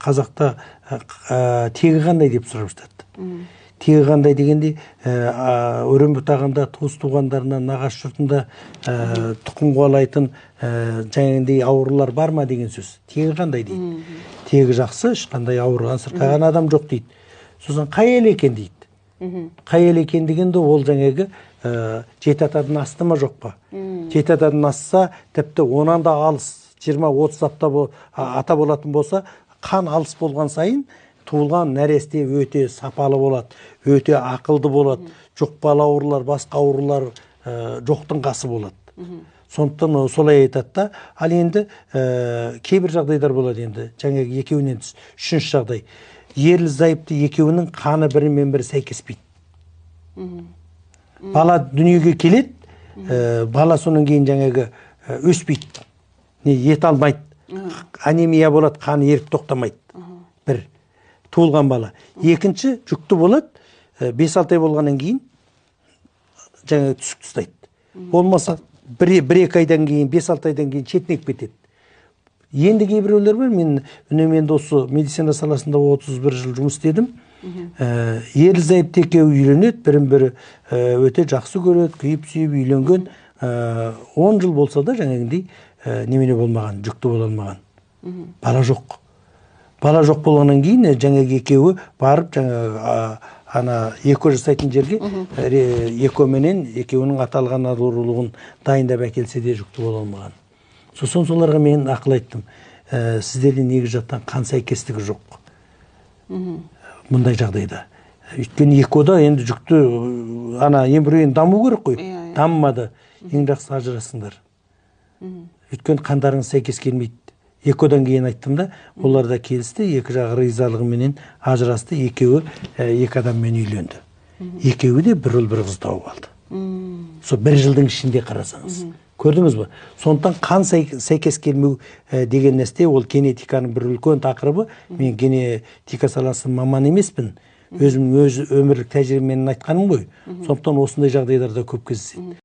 Қазақта тегі қандай деп сұрап жатады. Тегі қандай дегенде өрен бұтағында туыс туғандарынан нағашы жұртында тұқым қуалайтын жаңағындай аурулар бар ма деген сөз. Тегі қандай дейді. Тегі жақсы, ешқандай ауырған сырқаған адам жоқ дейді. Сосын қай ел екен дейді. Қай ел екен дегенде ол жаңағы жеті атадан асты ма жоқ па. Жеті атадан асса тіпті онан да алыс 20-30 ата болатын болса, қан алыс болған сайын туылған нәресте өте сапалы болады, өте ақылды болады, жұқпалы аурулар, басқа аурулар жоқтың қасы болады. Сондықтан солай айтады да. Ал енді кейбір жағдайлар болады енді. Жаңағы екеуінен үшінші жағдай. Ерлі зайыпты екеуінің қаны бірімен бірі сәйкеспейді. Бала дүниеге келеді, бала сонан кейін жаңағы өспейді. Ет алмайды. Анемия болады, қаны еріп тоқтамайды. Бір. Туылған бала. Екінші, жүкті болады. 5-6 ай болғаннан кейін жаңағы түсік тастайды. Болмаса 1-2 айдан кейін, 5-6 айдан кейін шетінеп кетеді. Енді кейбіреулер бар, мен үнемі осы медицина саласында 31 жыл жұмыс істедім. Ерлі зайыпты екеуі үйленеді, бірін-бірі өте жақсы көреді, күйіп сүйіп үйленген. 10 жыл болса да жаңағындай немене болмаған, жүкті бола алмаған. Бала жоқ. Бала жоқ болғаннан кейін жаңағы екеуі барып жаңағы эко жасайтын жерге эко менен екеуінің аталған аурулығын дайындап әкелсе де жүкті бола алмаған. Сосын соларға мен ақыл айттым. Сіздерде негізі жаттан қан сәйкестігі жоқ. Мұндай жағдайда. Өйткені экода енді жүкті ембрионы даму керек қой. Дамымады. Ең жақсы ажырасыңдар. Өйткені қандарыңыз сәйкес келмейді. Экодан кейін айттым да, олар да келісті, екі жағы ризалығыменен ажырасты, екеуі екі адаммен үйленді. Екеуі де бір ұл бір қыз тауып алды. Сол 1 жылдың ішінде қарасаңыз. Көрдіңіз бе? Сондықтан қан сәйкес келмеу деген нәрсе ол генетиканың бір үлкен тақырыбы. Мен генетика саласы маман емеспін. Өзім өмірлік тәжірибеммен айтқаным ғой. Сондықтан осындай жағдайларда көп кездеседі.